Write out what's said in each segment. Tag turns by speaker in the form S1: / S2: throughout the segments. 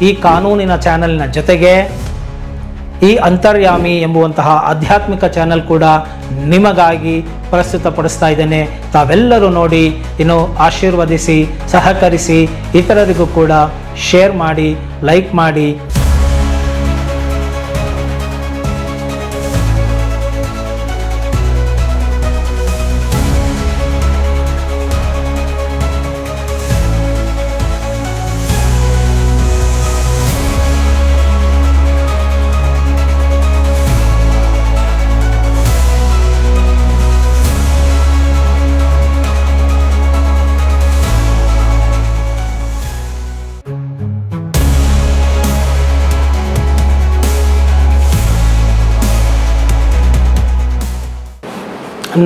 S1: ಈ ಕಾನೂನಿನ ಚಾನೆಲ್ನ ಜೊತೆಗೆ ಈ ಅಂತರ್ಯಾಮಿ ಎಂಬುವಂತಹ ಆಧ್ಯಾತ್ಮಿಕ ಚಾನೆಲ್ ಕೂಡ ನಿಮಗಾಗಿ ಪ್ರಸ್ತುತಪಡಿಸ್ತಾ ಇದ್ದೇನೆ. ತಾವೆಲ್ಲರೂ ನೋಡಿ ಆಶೀರ್ವದಿಸಿ, ಸಹಕರಿಸಿ, ಇತರರಿಗೂ ಕೂಡ ಶೇರ್ ಮಾಡಿ, ಲೈಕ್ ಮಾಡಿ.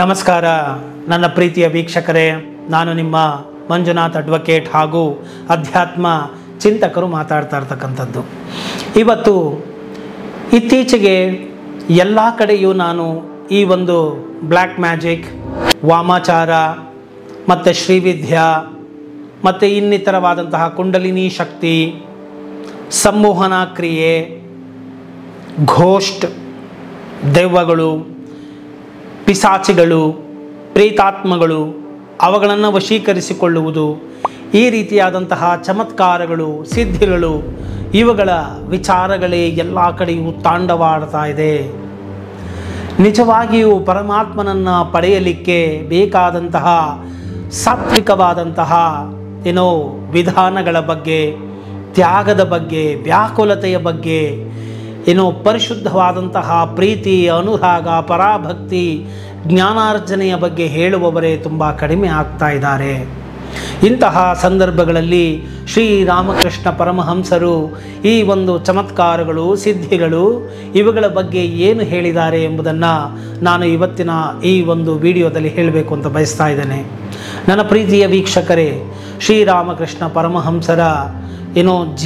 S1: ನಮಸ್ಕಾರ ನನ್ನ ಪ್ರೀತಿಯ ವೀಕ್ಷಕರೇ, ನಾನು ನಿಮ್ಮ ಮಂಜುನಾಥ್ ಅಡ್ವೊಕೇಟ್ ಹಾಗೂ ಅಧ್ಯಾತ್ಮ ಚಿಂತಕರು ಮಾತಾಡ್ತಾ ಇರ್ತಕ್ಕಂಥದ್ದು. ಇವತ್ತು ಇತ್ತೀಚೆಗೆ ಎಲ್ಲ ಕಡೆಯೂ ನಾನು ಈ ಒಂದು ಬ್ಲ್ಯಾಕ್ ಮ್ಯಾಜಿಕ್, ವಾಮಾಚಾರ ಮತ್ತು ಶ್ರೀವಿದ್ಯಾ ಮತ್ತು ಇನ್ನಿತರವಾದಂತಹ ಕುಂಡಲಿನಿ ಶಕ್ತಿ, ಸಂಮೋಹನ ಕ್ರಿಯೆ, ಘೋಸ್ಟ್, ದೆವ್ವಗಳು, ಪಿಸಾಚಿಗಳು, ಪ್ರೇತಾತ್ಮಗಳು, ಅವುಗಳನ್ನು ವಶೀಕರಿಸಿಕೊಳ್ಳುವುದು, ಈ ರೀತಿಯಾದಂತಹ ಚಮತ್ಕಾರಗಳು, ಸಿದ್ಧಿಗಳು, ಇವುಗಳ ವಿಚಾರಗಳೇ ಎಲ್ಲ ಕಡೆಯೂ ತಾಂಡವಾಡ್ತಾ ಇದೆ. ನಿಜವಾಗಿಯೂ ಪರಮಾತ್ಮನನ್ನು ಪಡೆಯಲಿಕ್ಕೆ ಬೇಕಾದಂತಹ ಸಾತ್ವಿಕವಾದಂತಹ ವಿಧಾನಗಳ ಬಗ್ಗೆ, ತ್ಯಾಗದ ಬಗ್ಗೆ, ವ್ಯಾಕುಲತೆಯ ಬಗ್ಗೆ, ಪರಿಶುದ್ಧವಾದಂತಹ ಪ್ರೀತಿ, ಅನುರಾಗ, ಪರಾಭಕ್ತಿ, ಜ್ಞಾನಾರ್ಜನೆಯ ಬಗ್ಗೆ ಹೇಳುವವರೇ ತುಂಬ ಕಡಿಮೆ ಆಗ್ತಾ ಇದ್ದಾರೆ. ಇಂತಹ ಸಂದರ್ಭಗಳಲ್ಲಿ ಶ್ರೀರಾಮಕೃಷ್ಣ ಪರಮಹಂಸರು ಈ ಒಂದು ಚಮತ್ಕಾರಗಳು, ಸಿದ್ಧಿಗಳು, ಇವುಗಳ ಬಗ್ಗೆ ಏನು ಹೇಳಿದ್ದಾರೆ ಎಂಬುದನ್ನು ನಾನು ಇವತ್ತಿನ ಈ ಒಂದು ವಿಡಿಯೋದಲ್ಲಿ ಹೇಳಬೇಕು ಅಂತ ಬಯಸ್ತಾ ಇದ್ದೇನೆ. ನನ್ನ ಪ್ರೀತಿಯ ವೀಕ್ಷಕರೇ, ಶ್ರೀರಾಮಕೃಷ್ಣ ಪರಮಹಂಸರ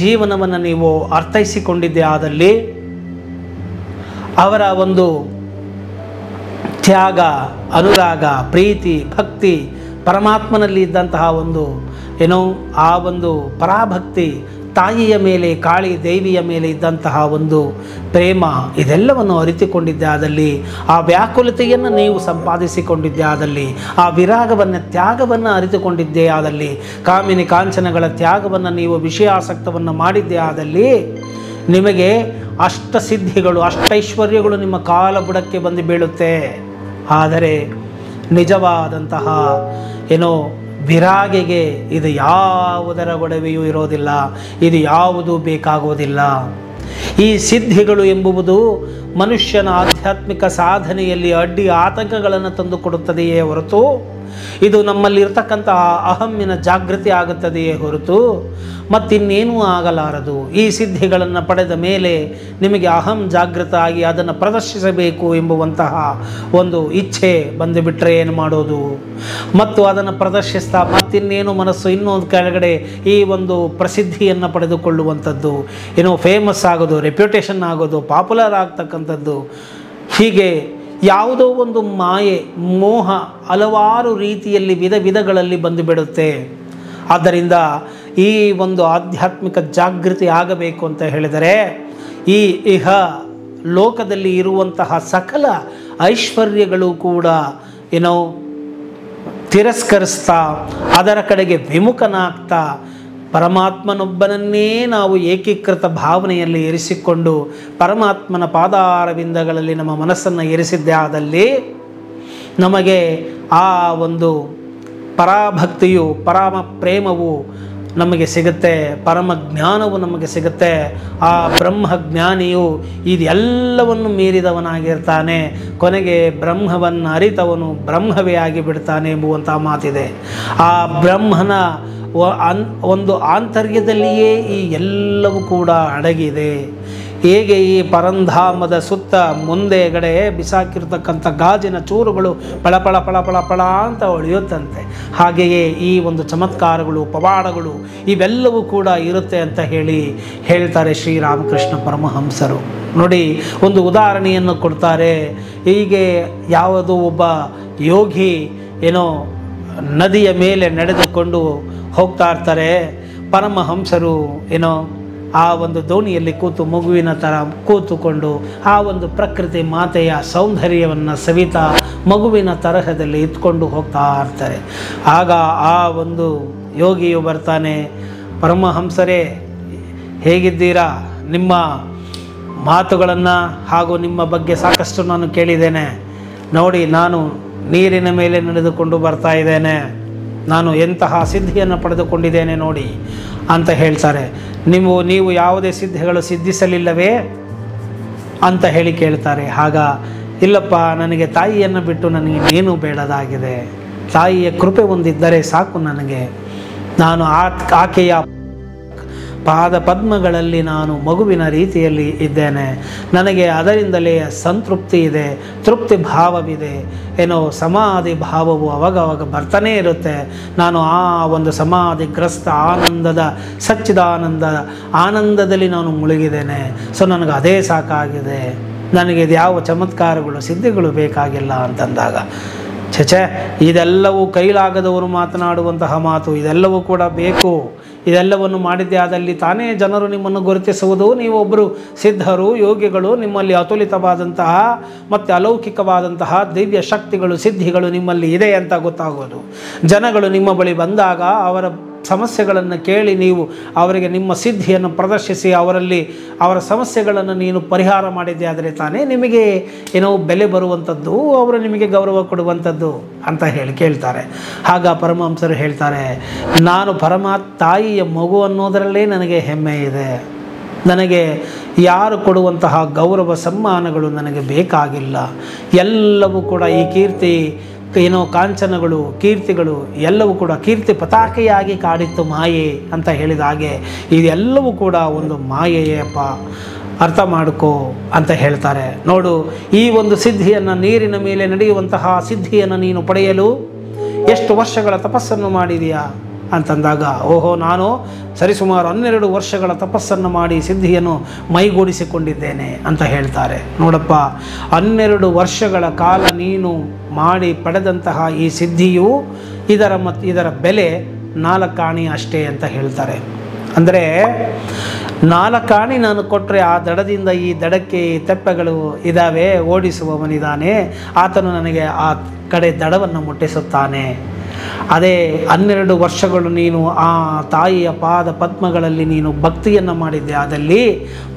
S1: ಜೀವನವನ್ನು ನೀವು ಅರ್ಥೈಸಿಕೊಂಡಿದ್ದೇ ಆದಲ್ಲಿ ಅವರ ಒಂದು ತ್ಯಾಗ, ಅನುರಾಗ, ಪ್ರೀತಿ, ಭಕ್ತಿ, ಪರಮಾತ್ಮನಲ್ಲಿ ಇದ್ದಂತಹ ಒಂದು ಆ ಒಂದು ಪರಾಭಕ್ತಿ, ತಾಯಿಯ ಮೇಲೆ, ಕಾಳಿ ದೇವಿಯ ಮೇಲೆ ಇದ್ದಂತಹ ಒಂದು ಪ್ರೇಮ, ಇದೆಲ್ಲವನ್ನು ಅರಿತುಕೊಂಡಿದ್ದೇ ಆದಲ್ಲಿ, ಆ ವ್ಯಾಕುಲತೆಯನ್ನು ನೀವು ಸಂಪಾದಿಸಿಕೊಂಡಿದ್ದೇ ಆದಲ್ಲಿ, ಆ ವಿರಾಗವನ್ನು, ತ್ಯಾಗವನ್ನು ಅರಿತುಕೊಂಡಿದ್ದೇ ಆದಲ್ಲಿ, ಕಾಮಿನಿ ಕಾಂಚನಗಳ ತ್ಯಾಗವನ್ನು ನೀವು ವಿಷಯಾಸಕ್ತವನ್ನು ಮಾಡಿದ್ದೇ ಆದಲ್ಲಿ, ನಿಮಗೆ ಅಷ್ಟಸಿದ್ಧಿಗಳು, ಅಷ್ಟೈಶ್ವರ್ಯಗಳು ನಿಮ್ಮ ಕಾಲ ಬುಡಕ್ಕೆ ಬಂದು ಬೀಳುತ್ತೆ. ಆದರೆ ನಿಜವಾದಂತಹ ವಿರಾಗಿಗೆ ಇದು ಯಾವುದರ ಗೊಡವೆಯೂ ಇರೋದಿಲ್ಲ, ಇದು ಯಾವುದೂ ಬೇಕಾಗುವುದಿಲ್ಲ. ಈ ಸಿದ್ಧಿಗಳು ಎಂಬುವುದು ಮನುಷ್ಯನ ಆಧ್ಯಾತ್ಮಿಕ ಸಾಧನೆಯಲ್ಲಿ ಅಡ್ಡಿ ಆತಂಕಗಳನ್ನು ತಂದುಕೊಡುತ್ತದೆಯೇ ಹೊರತು, ಇದು ನಮ್ಮಲ್ಲಿರ್ತಕ್ಕಂತಹ ಅಹಮ್ಮಿನ ಜಾಗೃತಿ ಆಗುತ್ತದೆಯೇ ಹೊರತು ಮತ್ತಿನ್ನೇನೂ ಆಗಲಾರದು. ಈ ಸಿದ್ಧಿಗಳನ್ನು ಪಡೆದ ಮೇಲೆ ನಿಮಗೆ ಅಹಂ ಜಾಗೃತ ಆಗಿ ಅದನ್ನು ಪ್ರದರ್ಶಿಸಬೇಕು ಎಂಬುವಂತಹ ಒಂದು ಇಚ್ಛೆ ಬಂದುಬಿಟ್ರೆ ಏನು ಮಾಡೋದು? ಮತ್ತು ಅದನ್ನು ಪ್ರದರ್ಶಿಸ್ತಾ ಮತ್ತಿನ್ನೇನು ಮನಸ್ಸು ಇನ್ನೊಂದು ಕೆಳಗಡೆ ಈ ಒಂದು ಪ್ರಸಿದ್ಧಿಯನ್ನು ಪಡೆದುಕೊಳ್ಳುವಂಥದ್ದು, ಫೇಮಸ್ ಆಗೋದು, ರೆಪ್ಯುಟೇಷನ್ ಆಗೋದು, ಪಾಪ್ಯುಲರ್ ಆಗ್ತಕ್ಕಂಥದ್ದು, ಹೀಗೆ ಯಾವುದೋ ಒಂದು ಮಾಯೆ, ಮೋಹ ಹಲವಾರು ರೀತಿಯಲ್ಲಿ ವಿಧಗಳಲ್ಲಿ ಬಂದು ಬಿಡುತ್ತೆ. ಆದ್ದರಿಂದ ಈ ಒಂದು ಆಧ್ಯಾತ್ಮಿಕ ಜಾಗೃತಿ ಆಗಬೇಕು ಅಂತ ಹೇಳಿದರೆ ಈ ಇಹ ಲೋಕದಲ್ಲಿ ಇರುವಂತಹ ಸಕಲ ಐಶ್ವರ್ಯಗಳು ಕೂಡ ತಿರಸ್ಕರಿಸ್ತಾ ಅದರ ಕಡೆಗೆ ವಿಮುಖನಾಗ್ತಾ ಪರಮಾತ್ಮನೊಬ್ಬನನ್ನೇ ನಾವು ಏಕೀಕೃತ ಭಾವನೆಯಲ್ಲಿ ಇರಿಸಿಕೊಂಡು ಪರಮಾತ್ಮನ ಪಾದಾರವಿಂದಗಳಲ್ಲಿ ನಮ್ಮ ಮನಸ್ಸನ್ನು ಇರಿಸಿದ್ದೇ ಆದಲ್ಲಿ ನಮಗೆ ಆ ಒಂದು ಪರಾಭಕ್ತಿಯು, ಪರಮ ಪ್ರೇಮವು ನಮಗೆ ಸಿಗುತ್ತೆ, ಪರಮ ಜ್ಞಾನವು ನಮಗೆ ಸಿಗುತ್ತೆ. ಆ ಬ್ರಹ್ಮಜ್ಞಾನಿಯು ಇದೆಲ್ಲವನ್ನು ಮೀರಿದವನಾಗಿರ್ತಾನೆ, ಕೊನೆಗೆ ಬ್ರಹ್ಮವನ್ನು ಅರಿತವನು ಬ್ರಹ್ಮವೇ ಆಗಿಬಿಡ್ತಾನೆ ಎಂಬುವಂಥ ಮಾತಿದೆ. ಆ ಬ್ರಹ್ಮನ ಒಂದು ಆಂತರ್ಯದಲ್ಲಿಯೇ ಈ ಎಲ್ಲವೂ ಕೂಡ ಅಡಗಿದೆ. ಹೇಗೆ ಈ ಪರಂಧಾಮದ ಸುತ್ತ ಮುಂದೆಗಡೆ ಬಿಸಾಕಿರ್ತಕ್ಕಂಥ ಗಾಜಿನ ಚೂರುಗಳು ಪಳಪಳ ಪಳಪಳ ಪಳ ಅಂತ ಹೊಳೆಯುತ್ತಂತೆ, ಹಾಗೆಯೇ ಈ ಒಂದು ಚಮತ್ಕಾರಗಳು, ಪವಾಡಗಳು ಇವೆಲ್ಲವೂ ಕೂಡ ಇರುತ್ತೆ ಅಂತ ಹೇಳ್ತಾರೆ ಶ್ರೀರಾಮಕೃಷ್ಣ ಪರಮಹಂಸರು. ನೋಡಿ, ಒಂದು ಉದಾಹರಣೆಯನ್ನು ಕೊಡ್ತಾರೆ. ಹೀಗೆ ಯಾವುದೋ ಒಬ್ಬ ಯೋಗಿ ನದಿಯ ಮೇಲೆ ನಡೆದುಕೊಂಡು ಹೋಗ್ತಾ ಇರ್ತಾರೆ. ಪರಮಹಂಸರು ಆ ಒಂದು ದೋಣಿಯಲ್ಲಿ ಕೂತು ಮಗುವಿನ ಥರ ಕೂತುಕೊಂಡು ಆ ಒಂದು ಪ್ರಕೃತಿ ಮಾತೆಯ ಸೌಂದರ್ಯವನ್ನು ಸವಿತಾ ಮಗುವಿನ ತರಹದಲ್ಲಿ ಇತ್ಕೊಂಡು ಹೋಗ್ತಾ ಇರ್ತಾರೆ. ಆಗ ಆ ಒಂದು ಯೋಗಿಯು ಬರ್ತಾನೆ, ಪರಮಹಂಸರೇ ಹೇಗಿದ್ದೀರಾ? ನಿಮ್ಮ ಮಾತುಗಳನ್ನು ಹಾಗೂ ನಿಮ್ಮ ಬಗ್ಗೆ ಸಾಕಷ್ಟು ನಾನು ಕೇಳಿದ್ದೇನೆ. ನೋಡಿ, ನಾನು ನೀರಿನ ಮೇಲೆ ನಡೆದುಕೊಂಡು ಬರ್ತಾ ಇದ್ದೇನೆ, ನಾನು ಎಂತಹ ಸಿದ್ಧಿಯನ್ನು ಪಡೆದುಕೊಂಡಿದ್ದೇನೆ ನೋಡಿ ಅಂತ ಹೇಳ್ತಾರೆ. ನೀವು ಯಾವುದೇ ಸಿದ್ಧಿಗಳು ಸಿದ್ಧಿಸಲಿಲ್ಲವೇ ಅಂತ ಹೇಳಿ ಕೇಳ್ತಾರೆ. ಆಗ ಇಲ್ಲಪ್ಪ, ನನಗೆ ತಾಯಿಯನ್ನು ಬಿಟ್ಟು ನನಗೆ ಇನ್ನೇನು ಬೇಡದಾಗಿದೆ, ತಾಯಿಯ ಕೃಪೆ ಒಂದಿದ್ದರೆ ಸಾಕು ನನಗೆ. ನಾನು ಆಕೆಯ ಪಾದ ಪದ್ಮಗಳಲ್ಲಿ ನಾನು ಮಗುವಿನ ರೀತಿಯಲ್ಲಿ ಇದ್ದೇನೆ, ನನಗೆ ಅದರಿಂದಲೇ ಸಂತೃಪ್ತಿ ಇದೆ, ತೃಪ್ತಿ ಭಾವವಿದೆ. ಏನೋ ಸಮಾಧಿ ಭಾವವು ಅವಾಗವಾಗ ಬರ್ತಾನೇ ಇರುತ್ತೆ. ನಾನು ಆ ಒಂದು ಸಮಾಧಿಗ್ರಸ್ತ ಆನಂದದ ಸಚ್ಚಿದಾನಂದ ಆನಂದದಲ್ಲಿ ನಾನು ಮುಳುಗಿದ್ದೇನೆ. ಸೊ ನನಗೆ ಅದೇ ಸಾಕಾಗಿದೆ, ನನಗೆ ಇದು ಯಾವ ಚಮತ್ಕಾರಗಳು ಸಿದ್ಧಿಗಳು ಬೇಕಾಗಿಲ್ಲ ಅಂತಂದಾಗ, ಛೆ ಇದೆಲ್ಲವೂ ಕೈಲಾಗದವರು ಮಾತನಾಡುವಂತಹ ಮಾತು, ಇದೆಲ್ಲವೂ ಕೂಡ ಬೇಕು. ಇದೆಲ್ಲವನ್ನು ಮಾಡಿದ್ದೇ ಆದಲ್ಲಿ ತಾನೇ ಜನರು ನಿಮ್ಮನ್ನು ಗುರುತಿಸುವುದು, ನೀವೊಬ್ಬರು ಸಿದ್ಧರು, ಯೋಗಿಗಳು, ನಿಮ್ಮಲ್ಲಿ ಅತುಲಿತವಾದಂತಹ ಮತ್ತು ಅಲೌಕಿಕವಾದಂತಹ ದಿವ್ಯ ಶಕ್ತಿಗಳು, ಸಿದ್ಧಿಗಳು ನಿಮ್ಮಲ್ಲಿ ಇದೆ ಅಂತ ಗೊತ್ತಾಗೋದು. ಜನಗಳು ನಿಮ್ಮ ಬಳಿ ಬಂದಾಗ ಅವರ ಸಮಸ್ಯೆಗಳನ್ನು ಕೇಳಿ ನೀವು ಅವರಿಗೆ ನಿಮ್ಮ ಸಿದ್ಧಿಯನ್ನು ಪ್ರದರ್ಶಿಸಿ ಅವರ ಸಮಸ್ಯೆಗಳನ್ನು ನೀನು ಪರಿಹಾರ ಮಾಡಿದ್ದೆ ಆದರೆ ತಾನೇ ನಿಮಗೆ ಏನೋ ಬೆಲೆ ಬರುವಂಥದ್ದು, ಅವರು ನಿಮಗೆ ಗೌರವ ಕೊಡುವಂಥದ್ದು ಅಂತ ಹೇಳಿ ಕೇಳ್ತಾರೆ. ಆಗ ಪರಮಹಂಸರು ಹೇಳ್ತಾರೆ, ನಾನು ತಾಯಿಯ ಮಗು ಅನ್ನೋದರಲ್ಲೇ ನನಗೆ ಹೆಮ್ಮೆ ಇದೆ. ನನಗೆ ಯಾರು ಕೊಡುವಂತಹ ಗೌರವ ಸನ್ಮಾನಗಳು ನನಗೆ ಬೇಕಾಗಿಲ್ಲ. ಎಲ್ಲವೂ ಕೂಡ ಈ ಕೀರ್ತಿ ಏನೋ ಕಾಂಚನಗಳು, ಕೀರ್ತಿಗಳು ಎಲ್ಲವೂ ಕೂಡ ಕೀರ್ತಿ ಪತಾಕೆಯಾಗಿ ಕಾಡಿತ್ತು ಮಾಯೆ ಅಂತ ಹೇಳಿದ ಹಾಗೆ ಇದೆಲ್ಲವೂ ಕೂಡ ಒಂದು ಮಾಯೆಯಪ್ಪ, ಅರ್ಥ ಮಾಡ್ಕೋ ಅಂತ ಹೇಳ್ತಾರೆ. ನೋಡು, ಈ ಒಂದು ಸಿದ್ಧಿಯನ್ನು, ನೀರಿನ ಮೇಲೆ ನಡೆಯುವಂತಹ ಸಿದ್ಧಿಯನ್ನು ನೀನು ಪಡೆಯಲು ಎಷ್ಟು ವರ್ಷಗಳ ತಪಸ್ಸನ್ನು ಮಾಡಿದೆಯಾ ಅಂತಂದಾಗ, ಓಹೋ, ನಾನು ಸರಿಸುಮಾರು 12 ವರ್ಷಗಳ ತಪಸ್ಸನ್ನು ಮಾಡಿ ಸಿದ್ಧಿಯನ್ನು ಮೈಗೂಡಿಸಿಕೊಂಡಿದ್ದೇನೆ ಅಂತ ಹೇಳ್ತಾರೆ. ನೋಡಪ್ಪ, 12 ವರ್ಷಗಳ ಕಾಲ ನೀನು ಮಾಡಿ ಪಡೆದಂತಹ ಈ ಸಿದ್ಧಿಯು ಇದರ ಬೆಲೆ 4 ಆಣೆ ಅಷ್ಟೇ ಅಂತ ಹೇಳ್ತಾರೆ. ಅಂದರೆ 4 ಆಣೆ ನಾನು ಕೊಟ್ಟರೆ ಆ ದಡದಿಂದ ಈ ದಡಕ್ಕೆ ತೆಪ್ಪೆಗಳು ಇದ್ದಾವೆ, ಓಡಿಸುವವನಿದ್ದಾನೆ, ಆತನು ನನಗೆ ಆ ಕಡೆ ದಡವನ್ನು ಮುಟ್ಟಿಸುತ್ತಾನೆ. ಅದೇ 12 ವರ್ಷಗಳು ನೀನು ಆ ತಾಯಿಯ ಪಾದ ಪದ್ಮಗಳಲ್ಲಿ ನೀನು ಭಕ್ತಿಯನ್ನು ಮಾಡಿದ್ದೆ ಆದಲ್ಲಿ,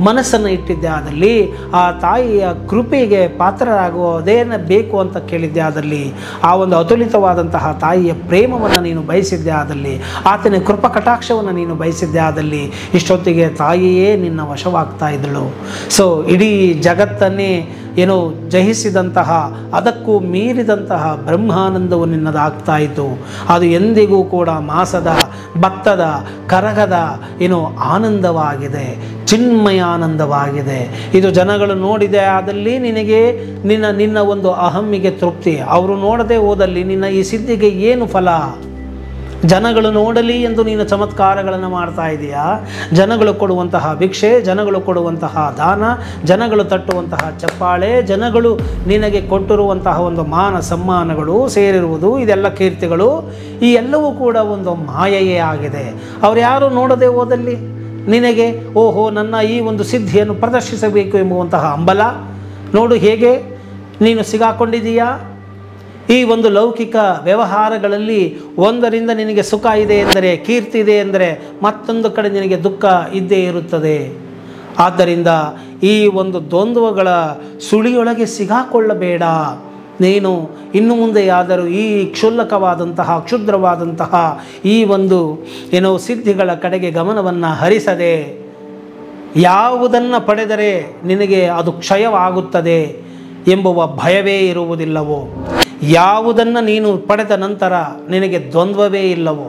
S1: ಮನಸ್ಸನ್ನು ಇಟ್ಟಿದ್ದೆ ಆದಲ್ಲಿ, ಆ ತಾಯಿಯ ಕೃಪೆಗೆ ಪಾತ್ರರಾಗುವುದೇನು ಬೇಕು ಅಂತ ಕೇಳಿದ್ದೆ ಆದಲ್ಲಿ, ಆ ಒಂದು ಅತುಲಿತವಾದಂತಹ ತಾಯಿಯ ಪ್ರೇಮವನ್ನು ನೀನು ಬಯಸಿದ್ದೆ ಆದಲ್ಲಿ, ಆತನ ಕೃಪಾ ಕಟಾಕ್ಷವನ್ನು ನೀನು ಬಯಸಿದ್ದೆ ಆದಲ್ಲಿ, ಇಷ್ಟೊತ್ತಿಗೆ ತಾಯಿಯೇ ನಿನ್ನ ವಶವಾಗ್ತಾ ಇದ್ದಳು. ಸೊ ಇಡೀ ಜಗತ್ತನ್ನೇ ಏನೋ ಜಯಿಸಿದಂತಹ, ಅದಕ್ಕೂ ಮೀರಿದಂತಹ ಬ್ರಹ್ಮಾನಂದವು ನಿನ್ನದಾಗ್ತಾ ಇತ್ತು. ಅದು ಎಂದಿಗೂ ಕೂಡ ಮಾಸದ, ಭತ್ತದ, ಕರಗದ ಏನೋ ಆನಂದವಾಗಿದೆ, ಚಿನ್ಮಯ ಆನಂದವಾಗಿದೆ. ಇದು ಜನಗಳು ನೋಡಿದೆ ಆದಲ್ಲಿ ನಿನಗೆ ನಿನ್ನ ಒಂದು ಅಹಮ್ಮಿಗೆ ತೃಪ್ತಿ. ಅವರು ನೋಡದೆ ಹೋದಲ್ಲಿ ನಿನ್ನ ಈ ಸಿದ್ಧಿಗೆ ಏನು ಫಲ? ಜನಗಳು ನೋಡಲಿ ಎಂದು ನೀನು ಚಮತ್ಕಾರಗಳನ್ನು ಮಾಡ್ತಾ ಇದೆಯಾ? ಜನಗಳು ಕೊಡುವಂತಹ ಭಿಕ್ಷೆ, ಜನಗಳು ಕೊಡುವಂತಹ ದಾನ, ಜನಗಳು ತಟ್ಟುವಂತಹ ಚಪ್ಪಾಳೆ, ಜನಗಳು ನಿನಗೆ ಕೊಟ್ಟಿರುವಂತಹ ಒಂದು ಮಾನ ಸಮ್ಮಾನಗಳು ಸೇರಿರುವುದು, ಇದೆಲ್ಲ ಕೀರ್ತಿಗಳು, ಈ ಎಲ್ಲವೂ ಕೂಡ ಒಂದು ಮಾಯೆಯೇ ಆಗಿದೆ. ಅವರು ಯಾರು ನೋಡದೆ ಹೋದಲ್ಲಿ ನಿನಗೆ ಓಹೋ ನನ್ನ ಈ ಒಂದು ಸಿದ್ಧಿಯನ್ನು ಪ್ರದರ್ಶಿಸಬೇಕು ಎಂಬುವಂತಹ ಹಂಬಲ. ನೋಡು ಹೇಗೆ ನೀನು ಸಿಗಾಕೊಂಡಿದೀಯಾ. ಈ ಒಂದು ಲೌಕಿಕ ವ್ಯವಹಾರಗಳಲ್ಲಿ ಒಂದರಿಂದ ನಿನಗೆ ಸುಖ ಇದೆ ಎಂದರೆ, ಕೀರ್ತಿ ಇದೆ ಎಂದರೆ, ಮತ್ತೊಂದು ಕಡೆ ನಿನಗೆ ದುಃಖ ಇದ್ದೇ ಇರುತ್ತದೆ. ಆದ್ದರಿಂದ ಈ ಒಂದು ದ್ವಂದ್ವಗಳ ಸುಳಿಯೊಳಗೆ ಸಿಗಾಕೊಳ್ಳಬೇಡ. ನೀನು ಇನ್ನು ಮುಂದೆಯಾದರೂ ಈ ಕ್ಷುಲ್ಲಕವಾದಂತಹ, ಕ್ಷುದ್ರವಾದಂತಹ ಈ ಒಂದು ಏನೋ ಸಿದ್ಧಿಗಳ ಕಡೆಗೆ ಗಮನವನ್ನು ಹರಿಸದೆ, ಯಾವುದನ್ನು ಪಡೆದರೆ ನಿನಗೆ ಅದು ಕ್ಷಯವಾಗುತ್ತದೆ ಎಂಬುವ ಭಯವೇ ಇರುವುದಿಲ್ಲವೋ, ಯಾವುದನ್ನು ನೀನು ಪಡೆದ ನಂತರ ನಿನಗೆ ದ್ವಂದ್ವವೇ ಇಲ್ಲವೋ,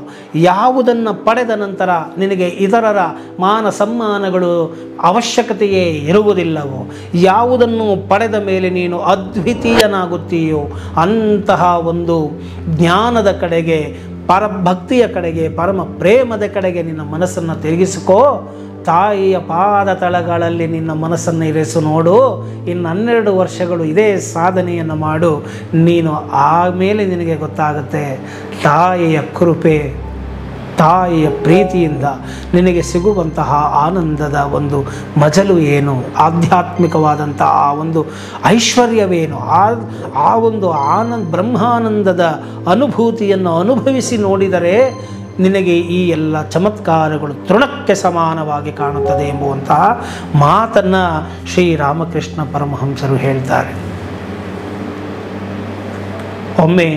S1: ಯಾವುದನ್ನು ಪಡೆದ ನಂತರ ನಿನಗೆ ಇತರರ ಮಾನ ಸಮ್ಮಾನಗಳು ಅವಶ್ಯಕತೆಯೇ ಇರುವುದಿಲ್ಲವೋ, ಯಾವುದನ್ನು ಪಡೆದ ಮೇಲೆ ನೀನು ಅದ್ವಿತೀಯನಾಗುತ್ತೀಯೋ ಅಂತಹ ಒಂದು ಜ್ಞಾನದ ಕಡೆಗೆ, ಪರಭಕ್ತಿಯ ಕಡೆಗೆ, ಪರಮ ಪ್ರೇಮದ ಕಡೆಗೆ ನಿನ್ನ ಮನಸ್ಸನ್ನು ತಿರುಗಿಸಿಕೋ. ತಾಯಿಯ ಪಾದ ತಳಗಳಲ್ಲಿ ನಿನ್ನ ಮನಸ್ಸನ್ನು ಇರಿಸು. ನೋಡು, ಇನ್ನು 12 ವರ್ಷಗಳು ಇದೇ ಸಾಧನೆಯನ್ನು ಮಾಡು. ನೀನು ಆಮೇಲೆ ನಿನಗೆ ಗೊತ್ತಾಗುತ್ತೆ ತಾಯಿಯ ಕೃಪೆ, ತಾಯಿಯ ಪ್ರೀತಿಯಿಂದ ನಿನಗೆ ಸಿಗುವಂತಹ ಆನಂದದ ಒಂದು ಮಜಲು ಏನು, ಆಧ್ಯಾತ್ಮಿಕವಾದಂಥ ಆ ಒಂದು ಐಶ್ವರ್ಯವೇನು, ಆ ಒಂದು ಬ್ರಹ್ಮಾನಂದದ ಅನುಭೂತಿಯನ್ನು ಅನುಭವಿಸಿ ನೋಡಿದರೆ ನಿನಗೆ ಈ ಎಲ್ಲ ಚಮತ್ಕಾರಗಳು ತೃಣಕ್ಕೆ ಸಮಾನವಾಗಿ ಕಾಣುತ್ತದೆ ಎಂಬುವಂತಹ ಮಾತನ್ನು ಶ್ರೀರಾಮಕೃಷ್ಣ ಪರಮಹಂಸರು ಹೇಳ್ತಾರೆ. ಒಮ್ಮೆ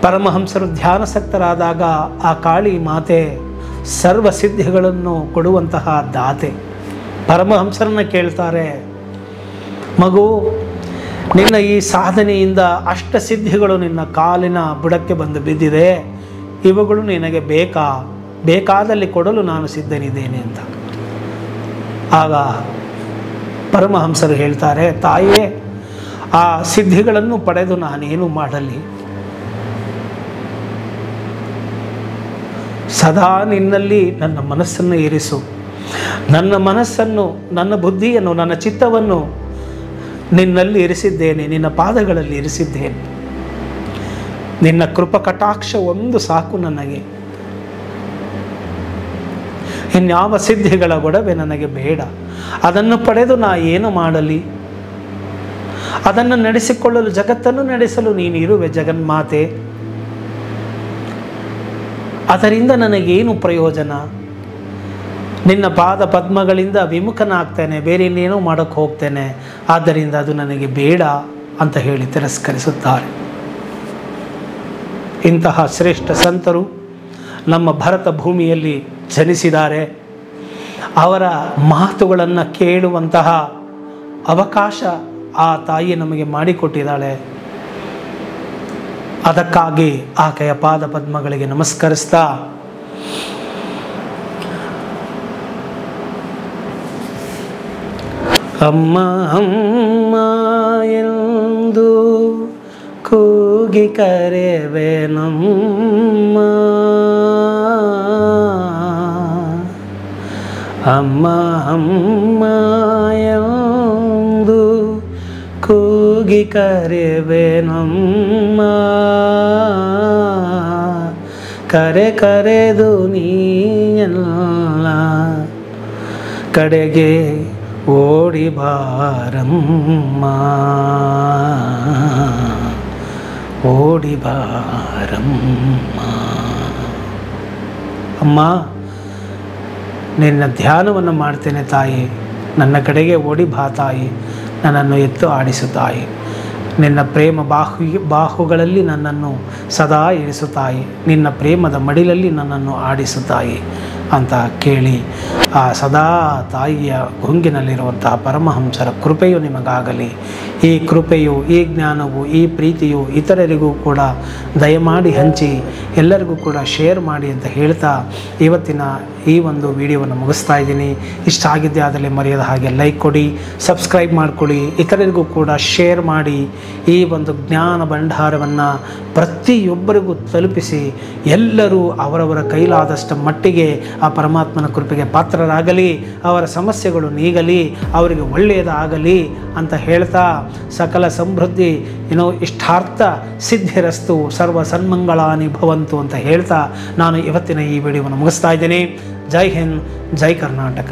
S1: ಪರಮಹಂಸರು ಧ್ಯಾನಸಕ್ತರಾದಾಗ ಆ ಕಾಳಿ ಮಾತೆ ಸರ್ವಸಿದ್ಧಿಗಳನ್ನು ಕೊಡುವಂತಹ ದಾತೆ ಪರಮಹಂಸರನ್ನ ಕೇಳ್ತಾರೆ, ಮಗು, ನಿನ್ನ ಈ ಸಾಧನೆಯಿಂದ ಅಷ್ಟಸಿದ್ಧಿಗಳು ನಿನ್ನ ಕಾಲಿನ ಬುಡಕ್ಕೆ ಬಂದು ಬಿದ್ದಿದೆ, ಇವುಗಳು ನಿನಗೆ ಬೇಕಾದಲ್ಲಿ ಕೊಡಲು ನಾನು ಸಿದ್ಧನಿದ್ದೇನೆ ಅಂತ. ಆಗ ಪರಮಹಂಸರು ಹೇಳ್ತಾರೆ, ತಾಯೇ, ಆ ಸಿದ್ಧಿಗಳನ್ನು ಪಡೆದು ನಾನೇನು ಮಾಡಲಿ? ಸದಾ ನಿನ್ನಲ್ಲಿ ನನ್ನ ಮನಸ್ಸನ್ನು ಇರಿಸು. ನನ್ನ ಮನಸ್ಸನ್ನು, ನನ್ನ ಬುದ್ಧಿಯನ್ನು, ನನ್ನ ಚಿತ್ತವನ್ನು ನಿನ್ನಲ್ಲಿ ಇರಿಸಿದ್ದೇನೆ, ನಿನ್ನ ಪಾದಗಳಲ್ಲಿ ಇರಿಸಿದ್ದೇನೆ. ನಿನ್ನ ಕೃಪಾ ಕಟಾಕ್ಷ ಒಂದು ಸಾಕು ನನಗೆ. ಇನ್ಯಾವ ಸಿದ್ಧಿಗಳ ಗೊಡವೆ ನನಗೆ ಬೇಡ. ಅದನ್ನು ಪಡೆದು ನಾ ಏನು ಮಾಡಲಿ? ಅದನ್ನು ನಡೆಸಿಕೊಳ್ಳಲು, ಜಗತ್ತನ್ನು ನಡೆಸಲು ನೀನಿರುವೆ ಜಗನ್ಮಾತೆ. ಅದರಿಂದ ನನಗೇನು ಪ್ರಯೋಜನ? ನಿನ್ನ ಪಾದ ಪದ್ಮಗಳಿಂದ ವಿಮುಖನಾಗ್ತೇನೆ, ಬೇರೆ ಇನ್ನೇನೋ ಮಾಡೋಕ್ಕೆ ಹೋಗ್ತೇನೆ. ಆದ್ದರಿಂದ ಅದು ನನಗೆ ಬೇಡ ಅಂತ ಹೇಳಿ ತಿರಸ್ಕರಿಸುತ್ತಾರೆ. ಇಂತಹ ಶ್ರೇಷ್ಠ ಸಂತರು ನಮ್ಮ ಭಾರತ ಭೂಮಿಯಲ್ಲಿ ಜನಿಸಿದ್ದಾರೆ. ಅವರ ಮಾತುಗಳನ್ನು ಕೇಳುವಂತಹ ಅವಕಾಶ ಆ ತಾಯಿ ನಮಗೆ ಮಾಡಿಕೊಟ್ಟಿದ್ದಾಳೆ. ಅದಕ್ಕಾಗಿ ಆಕೆಯ ಪಾದ ಪದ್ಮಗಳಿಗೆ ನಮಸ್ಕರಿಸ್ತಾ ಅಮ್ಮ ಅಮ್ಮ ಎಂದು ಕೂಗಿ ಕರೆವೆ ನಮ್ಮ ಅಮ್ಮ ಅಮ್ಮ ಎಂದು ಕೂಗಿ ಕರೆವೆ ನಮ್ಮ ಕರೆದು ನೀಯಲ್ಲ ಕಡೆಗೆ ಓಡಿ ಬಾರಮ್ಮ ಓಡಿ ಬಾರಮ್ಮ. ಅಮ್ಮ, ನಿನ್ನ ಧ್ಯಾನವನ್ನು ಮಾಡ್ತೇನೆ ತಾಯಿ, ನನ್ನ ಕಡೆಗೆ ಓಡಿ ಬಾ ತಾಯಿ, ನನ್ನನ್ನು ಎತ್ತು ಆಡಿಸು ತಾಯಿ. ನಿನ್ನ ಪ್ರೇಮ ಬಾಹುಗಳಲ್ಲಿ ನನ್ನನ್ನು ಸದಾ ಇರಿಸು ತಾಯಿ, ನಿನ್ನ ಪ್ರೇಮದ ಮಡಿಲಲ್ಲಿ ನನ್ನನ್ನು ಆಡಿಸು ತಾಯಿ ಅಂತ ಕೇಳಿ ಆ ಸದಾ ತಾಯಿಯ ಗುಂಗಿನಲ್ಲಿರುವಂತಹ ಪರಮಹಂಸರ ಕೃಪೆಯು ನಿಮಗಾಗಲಿ. ಈ ಕೃಪೆಯು, ಈ ಜ್ಞಾನವು, ಈ ಪ್ರೀತಿಯು ಇತರರಿಗೂ ಕೂಡ ದಯಮಾಡಿ ಹಂಚಿ ಎಲ್ಲರಿಗೂ ಕೂಡ ಶೇರ್ ಮಾಡಿ ಅಂತ ಹೇಳ್ತಾ ಇವತ್ತಿನ ಈ ಒಂದು ವಿಡಿಯೋವನ್ನು ಮುಗಿಸ್ತಾ ಇದ್ದೀನಿ. ಇಷ್ಟ ಆಗಿದ್ದೆ ಆದಲ್ಲಿ ಮರೆಯದ ಹಾಗೆ ಲೈಕ್ ಕೊಡಿ, ಸಬ್ಸ್ಕ್ರೈಬ್ ಮಾಡಿಕೊಳ್ಳಿ, ಇತರರಿಗೂ ಕೂಡ ಶೇರ್ ಮಾಡಿ. ಈ ಒಂದು ಜ್ಞಾನ ಭಂಡಾರವನ್ನು ಪ್ರತಿಯೊಬ್ಬರಿಗೂ ತಲುಪಿಸಿ ಎಲ್ಲರೂ ಅವರವರ ಕೈಲಾದಷ್ಟು ಮಟ್ಟಿಗೆ ಆ ಪರಮಾತ್ಮನ ಕೃಪೆಗೆ ಪಾತ್ರರಾಗಲಿ, ಅವರ ಸಮಸ್ಯೆಗಳು ನೀಗಲಿ, ಅವರಿಗೆ ಒಳ್ಳೆಯದಾಗಲಿ ಅಂತ ಹೇಳ್ತಾ ಸಕಲ ಸಮೃದ್ಧಿ ಇಷ್ಟಾರ್ಥ ಸಿದ್ಧಿರಸ್ತು ಸರ್ವ ಸನ್ಮಂಗಳಾನಿ ಭವಂತು ಅಂತ ಹೇಳ್ತಾ ನಾನು ಇವತ್ತಿನ ಈ ವಿಡಿಯೋವನ್ನು ಮುಗಿಸ್ತಾ ಇದ್ದೀನಿ. ಜೈ ಹಿಂದ್, ಜೈ ಕರ್ನಾಟಕ.